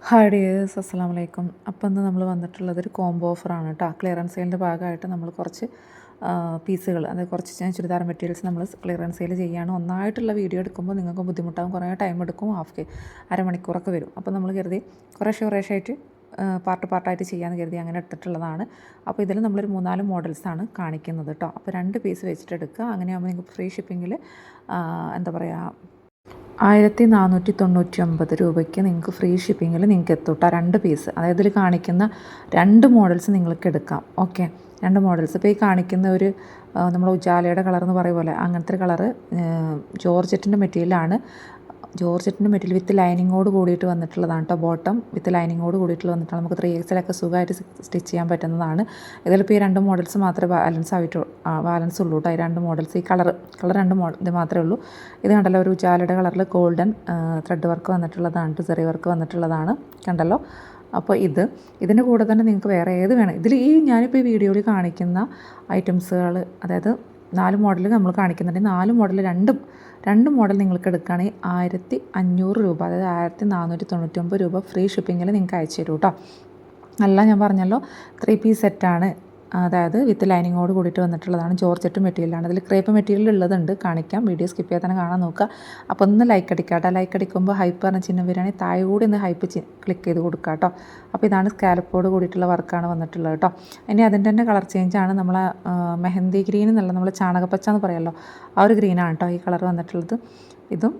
Hi dears, അസ്സലാമു അലൈക്കും. അപ്പോൾ ഇന്ന് നമ്മൾ വന്നിട്ടുള്ളത് ഒരു കോംബോ ഓഫറാണ് കേട്ടോ. ക്ലിയറൻസ് സെയിലിൻ്റെ ഭാഗമായിട്ട് നമ്മൾ കുറച്ച് പീസുകൾ, അതായത് കുറച്ച് ചുരിദാർ മെറ്റീരിയൽസ് നമ്മൾ ക്ലിയറൻസ് സെയിൽ ചെയ്യുകയാണ്. ഒന്നായിട്ടുള്ള വീഡിയോ എടുക്കുമ്പോൾ നിങ്ങൾക്ക് ബുദ്ധിമുട്ടാകും, കുറേ ടൈം എടുക്കും, അരമണിക്കൂറൊക്കെ വരും. അപ്പോൾ നമ്മൾ കരുതി കുറേശ്ശായിട്ട് പാർട്ടായിട്ട് ചെയ്യാമെന്ന് കരുതി അങ്ങനെ എടുത്തിട്ടുള്ളതാണ്. അപ്പോൾ ഇതിൽ നമ്മളൊരു 3-4 മോഡൽസാണ് കാണിക്കുന്നത് കേട്ടോ. അപ്പോൾ 2 പീസ് വെച്ചിട്ട് എടുക്കുക. അങ്ങനെയാകുമ്പോൾ നിങ്ങൾക്ക് ഫ്രീ ഷിപ്പിങ്ങിൽ എന്താ പറയുക 1499 രൂപയ്ക്ക് നിങ്ങൾക്ക് ഫ്രീ ഷിപ്പിങ്ങിൽ നിങ്ങൾക്ക് എത്തൂട്ടോ 2 പീസ്. അതായത് ഇതിൽ കാണിക്കുന്ന 2 മോഡൽസ് നിങ്ങൾക്ക് എടുക്കാം. Okay, 2 models. ഇപ്പോൾ ഈ കാണിക്കുന്ന ഒരു നമ്മുടെ ഉജാലയുടെ കളർ എന്ന് പറയുക പോലെ അങ്ങനത്തെ ഒരു കളറ് ജോർജറ്റിൻ്റെ മെറ്റീരിയലാണ്. ജോർജറ്റിൻ്റെ മെറ്റീരിയൽ വിത്ത് ലൈനിങ്ങോട് കൂടിയിട്ട് വന്നിട്ടുള്ളതാണ് കേട്ടോ. ബോട്ടം വിത്ത് ലൈനിങ്ങോട് കൂടിയിട്ട് വന്നിട്ടുള്ള നമുക്ക് 3XL സുഖമായിട്ട് സ്റ്റിച്ച് ചെയ്യാൻ പറ്റുന്നതാണ്. ഇതിലിപ്പോൾ ഈ 2 മോഡൽസ് മാത്രമേ ബാലൻസ് ഉള്ളൂ കേട്ടോ. ഈ 2 മോഡൽസ്, ഈ കളർ 2 ഇത് മാത്രമേ ഉള്ളൂ. ഇത് കണ്ടല്ലോ, ഒരു ഉജാലയുടെ കളറിൽ ഗോൾഡൻ ത്രെഡ് വർക്ക് വന്നിട്ടുള്ളതാണ്, സെറി വർക്ക് വന്നിട്ടുള്ളതാണ്. കണ്ടല്ലോ. അപ്പോൾ ഇതിൻ്റെ കൂടെ തന്നെ നിങ്ങൾക്ക് വേറെ ഏത് വേണം. ഇതിൽ ഞാനിപ്പോൾ ഈ വീഡിയോയിൽ കാണിക്കുന്ന ഐറ്റംസുകൾ, അതായത് 4 മോഡൽ നമ്മൾ കാണിക്കുന്നുണ്ട്. 4 മോഡൽ രണ്ട് മോഡൽ നിങ്ങൾക്ക് എടുക്കുകയാണെങ്കിൽ 1500 രൂപ, അതായത് 1499 രൂപ ഫ്രീ ഷിപ്പിങ്ങിൽ നിങ്ങൾക്ക് അയച്ചു തരും കേട്ടോ. അല്ല, ഞാൻ പറഞ്ഞല്ലോ 3 പീസ് സെറ്റാണ്, അതായത് വിത്ത് ലൈനിങ്ങോട് കൂടിയിട്ട് വന്നിട്ടുള്ളതാണ്. ജോർജറ്റ് മെറ്റീരിയലാണ്. അതിൽ ക്രേപ്പ് മെറ്റീരിയൽ ഉള്ളതുണ്ട്, കാണിക്കാം. വീഡിയോ സ്കിപ്പ് ചെയ്യാതെ തന്നെ കാണാൻ നോക്കുക. അപ്പോൾ ഒന്ന് ലൈക്ക് അടിക്കാട്ടോ. ലൈക്ക് അടിക്കുമ്പോൾ ഹൈപ്പ് പറഞ്ഞ ചിഹ്നം വരികയാണെങ്കിൽ താഴെ കൂടി ഒന്ന് ഹൈപ്പ് ക്ലിക്ക് ചെയ്ത് കൊടുക്കുക കേട്ടോ. അപ്പോൾ ഇതാണ് സ്കാലപ്പോട് കൂടിയിട്ടുള്ള വർക്കാണ് വന്നിട്ടുള്ളത് കേട്ടോ. ഇനി അതിൻ്റെ തന്നെ കളർ ചേഞ്ചാണ്. നമ്മളെ മെഹന്തി ഗ്രീൻ എന്നല്ല, നമ്മൾ ചാണകപ്പച്ച എന്ന് പറയുമല്ലോ, ആ ഒരു ഗ്രീനാണ് കേട്ടോ ഈ കളർ വന്നിട്ടുള്ളത്. ഇതും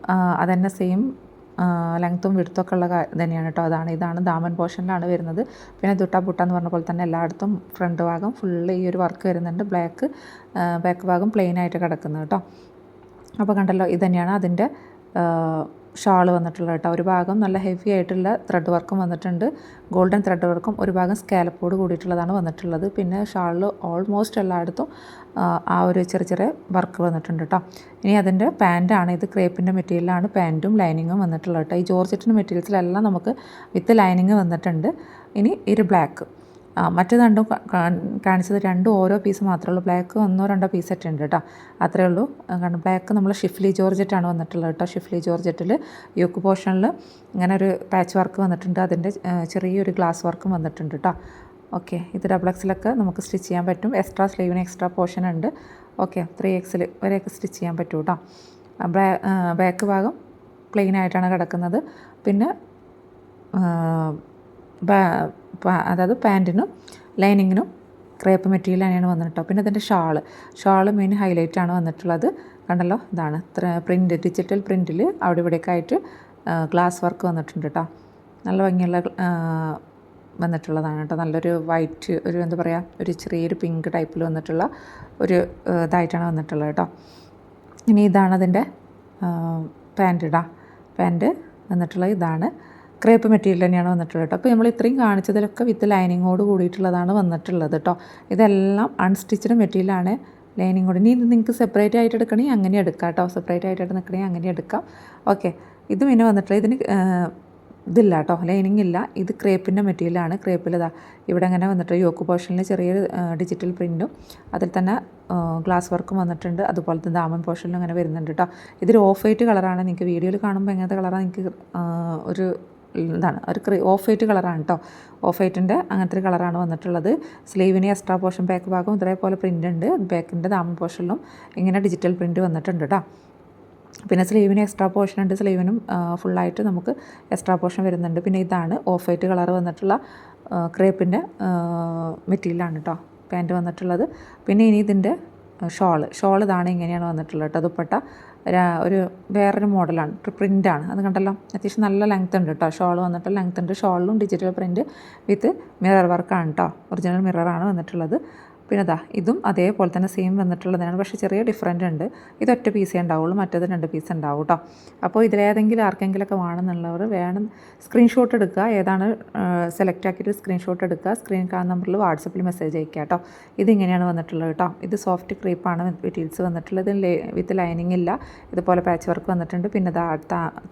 അതന്നെ സെയിം ലെങ്ത്തും വിടുത്തൊക്കെ ഉള്ള തന്നെയാണ് കേട്ടോ. ഇതാണ് ദാമൻ പോർഷനിലാണ് വരുന്നത്. പിന്നെ ബുട്ട എന്ന് പറഞ്ഞ പോലെ തന്നെ എല്ലായിടത്തും ഫ്രണ്ട് ഭാഗം ഫുള്ള് ഈ ഒരു വർക്ക് വരുന്നുണ്ട്. ബാക്ക് ഭാഗം പ്ലെയിൻ ആയിട്ട് കിടക്കുന്നത് കേട്ടോ. അപ്പോൾ കണ്ടല്ലോ, ഇത് തന്നെയാണ് അതിൻ്റെ ഷാള് വന്നിട്ടുള്ളത് കേട്ടോ. ഒരു ഭാഗം നല്ല ഹെവി ആയിട്ടുള്ള ത്രെഡ് വർക്കും വന്നിട്ടുണ്ട്, ഗോൾഡൻ ത്രെഡ് വർക്കും. ഒരു ഭാഗം സ്കാലപ്പോട് കൂടിയിട്ടുള്ളതാണ് വന്നിട്ടുള്ളത്. പിന്നെ ഷാളിൽ ഓൾമോസ്റ്റ് എല്ലായിടത്തും ആ ഒരു ചെറിയ വർക്ക് വന്നിട്ടുണ്ട് കേട്ടോ. ഇനി അതിൻ്റെ പാൻറ്റാണ്. ഇത് ക്രേപ്പിൻ്റെ മെറ്റീരിയലാണ്, പാൻറ്റും ലൈനിങ്ങും വന്നിട്ടുള്ളത് കേട്ടോ. ഈ ജോർജറ്റിൻ്റെ മെറ്റീരിയൽസിലെല്ലാം നമുക്ക് വിത്ത് ലൈനിങ് വന്നിട്ടുണ്ട്. ഇനി ഒരു ബ്ലാക്ക്, മറ്റു രണ്ടും കാണിച്ചത് 2 ഓരോ പീസ് മാത്രമേ ഉള്ളൂ. ബ്ലാക്ക് 1-2 പീസ് സെറ്റ് ഉണ്ട് കേട്ടോ, അത്രയേ ഉള്ളൂ. കാരണം ബ്ലാക്ക് നമ്മൾ ഷിഫ്ലി ജോർജറ്റാണ് വന്നിട്ടുള്ളത് കേട്ടോ. ഷിഫ്ലി ജോർജറ്റിൽ യോക്ക് പോർഷനിൽ ഇങ്ങനെ ഒരു പാച്ച് വർക്ക് വന്നിട്ടുണ്ട്. അതിൻ്റെ ചെറിയൊരു ഗ്ലാസ് വർക്കും വന്നിട്ടുണ്ട് കേട്ടോ. ഓക്കെ, ഇത് ഡബിൾ നമുക്ക് സ്റ്റിച്ച് ചെയ്യാൻ പറ്റും. സ്ലീവിന് എക്സ്ട്രാ പോർഷൻ ഉണ്ട്. ഓക്കെ, 3XL വരെയൊക്കെ സ്റ്റിച്ച് ചെയ്യാൻ പറ്റും കേട്ടോ. ബാക്ക് ഭാഗം പ്ലെയിൻ ആയിട്ടാണ് കിടക്കുന്നത്. പിന്നെ അതായത് പാൻറ്റിനും ലൈനിങ്ങിനും ക്രേപ്പ് മെറ്റീരിയൽ തന്നെയാണ് വന്നിട്ടോ. പിന്നെ അതിൻ്റെ ഷാള് മെയിൻ ഹൈലൈറ്റാണ് വന്നിട്ടുള്ളത്. കണ്ടല്ലോ, ഇതാണ് പ്രിൻ്റ്, ഡിജിറ്റൽ പ്രിൻറ്റിൽ അവിടെ ഇവിടെയൊക്കെ ആയിട്ട് ഗ്ലാസ് വർക്ക് വന്നിട്ടുണ്ട് കേട്ടോ. നല്ല ഭംഗിയുള്ള വന്നിട്ടുള്ളതാണ് കേട്ടോ. നല്ലൊരു വൈറ്റ്, ഒരു എന്താ പറയുക, ഒരു ചെറിയൊരു പിങ്ക് ടൈപ്പിൽ വന്നിട്ടുള്ള ഒരു ഇതായിട്ടാണ് വന്നിട്ടുള്ളത് കേട്ടോ. ഇനി ഇതാണ് അതിൻ്റെ പാൻറ്റ് വന്നിട്ടുള്ളത്. ഇതാണ് ക്രേപ്പ് മെറ്റീരിയൽ തന്നെയാണ് വന്നിട്ടുള്ളത് കേട്ടോ. അപ്പോൾ നമ്മൾ ഇത്രയും കാണിച്ചതിലൊക്കെ വിത്ത് ലൈനിങ്ങോട് കൂടിയിട്ടുള്ളതാണ് വന്നിട്ടുള്ളത് കേട്ടോ. ഇതെല്ലാം അൺസ്റ്റിച്ച്ഡ് മെറ്റീരിയലാണ്, ലൈനിങ്ങോട്. ഇനി ഇത് നിങ്ങൾക്ക് സെപ്പറേറ്റ് ആയിട്ട് എടുക്കണമെങ്കിൽ അങ്ങനെ എടുക്കാം കേട്ടോ. സെപ്പറേറ്റ് ആയിട്ട് നിൽക്കണമെങ്കിൽ അങ്ങനെ എടുക്കാം. ഓക്കെ, ഇത് പിന്നെ വന്നിട്ടുള്ളത്, ഇതിന് ഇതില്ല കേട്ടോ, ലൈനിങ് ഇല്ല. ഇത് ക്രേപ്പിൻ്റെ മെറ്റീരിയലാണ്. ക്രേപ്പിൽ ഇവിടെ അങ്ങനെ വന്നിട്ട് യോക്ക് പോർഷനിൽ ചെറിയൊരു ഡിജിറ്റൽ പ്രിൻറ്റും അതിൽ തന്നെ ഗ്ലാസ് വർക്കും വന്നിട്ടുണ്ട്. അതുപോലെ തന്നെ ദാമൻ പോർഷനിലും അങ്ങനെ വരുന്നുണ്ട് കേട്ടോ. ഇതൊരു ഓഫ് വൈറ്റ് കളറാണ്. നിങ്ങൾക്ക് വീഡിയോയിൽ കാണുമ്പോൾ എങ്ങനത്തെ കളറാണ്, നിങ്ങൾക്ക് ഒരു ഒരു ഓഫ് വൈറ്റ് കളറാണ് കേട്ടോ. ഓഫ് വൈറ്റിൻ്റെ അങ്ങനത്തെ ഒരു കളറാണ് വന്നിട്ടുള്ളത്. സ്ലീവിന് എക്സ്ട്രാ പോർഷൻ ബാക്ക് ഭാഗം ഇതേപോലെ പ്രിൻ്റ് ഉണ്ട്. ബാക്കിൻ്റെ ദാമൻ പോർഷനിലും ഇങ്ങനെ ഡിജിറ്റൽ പ്രിൻറ്റ് വന്നിട്ടുണ്ട് കേട്ടോ. പിന്നെ സ്ലീവിന് എക്സ്ട്രാ പോർഷൻ ഉണ്ട്. സ്ലീവിനും ഫുള്ളായിട്ട് നമുക്ക് എക്സ്ട്രാ പോർഷൻ വരുന്നുണ്ട്. പിന്നെ ഇതാണ് ഓഫ് വൈറ്റ് കളർ വന്നിട്ടുള്ള ക്രേപ്പിൻ്റെ മെറ്റീരിയലാണ് കേട്ടോ പാൻറ്റ് വന്നിട്ടുള്ളത്. പിന്നെ ഇനി ഇതിൻ്റെ ഷോൾ ഇതാണ്, ഇങ്ങനെയാണ് വന്നിട്ടുള്ളത് കേട്ടോ. ദുപ്പട്ട ഒരു വേറൊരു മോഡലാണ്, പ്രിൻ്റാണ്. അത് കണ്ടല്ലോ, അത്യാവശ്യം നല്ല ലെങ്ത് ഉണ്ട് കേട്ടോ. ഷോൾ വന്നിട്ട് ലെങ്ത് ഉണ്ട്. ഷോളിലും ഡിജിറ്റൽ പ്രിൻറ്റ് വിത്ത് മിറർ വർക്കാണ് കേട്ടോ. ഒറിജിനൽ മിററാണ് വന്നിട്ടുള്ളത്. പിന്നെ ഇതും അതേപോലെ തന്നെ സെയിം വന്നിട്ടുള്ളതാണ്, പക്ഷേ ചെറിയ ഡിഫറൻറ്റ് ഉണ്ട്. ഇതൊറ്റ പീസേ ഉണ്ടാവുള്ളൂ, മറ്റേത് 2 പീസ് ഉണ്ടാവും കേട്ടോ. അപ്പോൾ ഇതിലേതെങ്കിലും ആർക്കെങ്കിലുമൊക്കെ വേണമെന്നുള്ളവർ സ്ക്രീൻഷോട്ട് എടുക്കുക. ഏതാണ് സെലക്ട് ആക്കിയിട്ട് സ്ക്രീൻഷോട്ട് എടുക്കുക. സ്ക്രീൻ കാണുന്ന നമ്പറിൽ വാട്സപ്പിൽ മെസ്സേജ് അയക്കുക കേട്ടോ. ഇതിങ്ങനെയാണ് വന്നിട്ടുള്ളത് കേട്ടോ. ഇത് സോഫ്റ്റ് ക്രീപ്പാണ് മെറ്റീരിയൽസ് വന്നിട്ടുള്ളത്. വിത്ത് ലൈനിങ് ഇല്ല. ഇതുപോലെ പാച്ച് വർക്ക് വന്നിട്ടുണ്ട്. പിന്നെ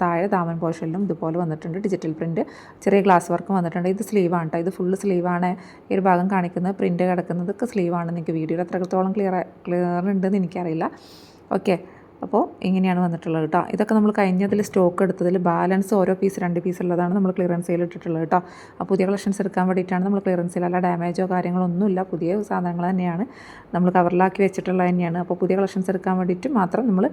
താഴെ ദാമൻ പോർഷനിലും ഇതുപോലെ വന്നിട്ടുണ്ട് ഡിജിറ്റൽ പ്രിൻറ്റ്, ചെറിയ ഗ്ലാസ് വർക്കും വന്നിട്ടുണ്ട്. ഇത് സ്ലീവാണ് കേട്ടോ. ഇത് ഫുള്ള് സ്ലീവാണ്. ഈ ഒരു ഭാഗം കാണിക്കുന്നത് പ്രിൻറ്റ് കിടക്കുന്നതൊക്കെ സ്ലീവാണ്. നിങ്ങൾക്ക് വീഡിയോയിൽ എത്രത്തോളം ക്ലിയർ ഉണ്ടെന്ന് എനിക്കറിയില്ല. ഓക്കെ, അപ്പോൾ ഇങ്ങനെയാണ് വന്നിട്ടുള്ളത് കേട്ടോ. ഇതൊക്കെ നമ്മൾ കഴിഞ്ഞതിൽ സ്റ്റോക്ക് എടുത്തതിൽ ബാലൻസ് ഓരോ പീസ് 2 പീസ് ഉള്ളതാണ് നമ്മൾ ക്ലിയറൻസ് സെയിൽ ഇട്ടിട്ടുള്ളത് കേട്ടോ. അപ്പോൾ പുതിയ കളക്ഷൻസ് എടുക്കാൻ വേണ്ടിയിട്ടാണ് നമ്മൾ ക്ലിയറൻസ് സെയിൽ. അല്ല ഡാമേജോ കാര്യങ്ങളോ ഒന്നുമില്ല, പുതിയ സാധനങ്ങൾ തന്നെയാണ് നമ്മൾ കവറിലാക്കി വെച്ചിട്ടുള്ളത് തന്നെയാണ്. അപ്പോൾ പുതിയ കളക്ഷൻസ് എടുക്കാൻ വേണ്ടിയിട്ട് മാത്രം നമ്മൾ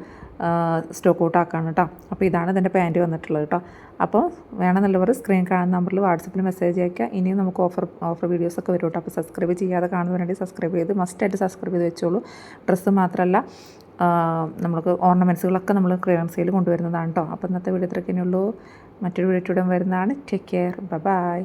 സ്റ്റോക്ക് ഔട്ട് ആക്കുകയാണ് കേട്ടോ. അപ്പോൾ ഇതാണ് ഇതിൻ്റെ പാൻറ്റ് വന്നിട്ടുള്ളത് കേട്ടോ. അപ്പോൾ വേണമെന്നുള്ളവർ സ്ക്രീൻ കാണുന്ന നമ്പറിൽ വാട്സപ്പിൽ മെസ്സേജ് അയക്കുക. ഇനിയും നമുക്ക് ഓഫർ വീഡിയോസൊക്കെ വരും കേട്ടോ. അപ്പോൾ സബ്സ്ക്രൈബ് ചെയ്യാതെ കാണുന്നവരുണ്ടെങ്കിൽ സബ്സ്ക്രൈബ് ചെയ്ത് മസ്റ്റായിട്ട് സബ്സ്ക്രൈബ് ചെയ്ത് വെച്ചോളൂ. ഡ്രസ്സ് മാത്രമല്ല നമ്മൾക്ക് ഓർണമെൻറ്റ്സുകളൊക്കെ നമ്മൾ ക്ലിയറൻസ് സെയിൽ കൊണ്ടുവരുന്നതാണ് കേട്ടോ. അപ്പോൾ ഇന്നത്തെ വീഡിയോ ഇത്രയൊക്കെ ഉള്ളൂ. മറ്റൊരു വീഡിയോ വരുന്നതാണ്. Take care, by.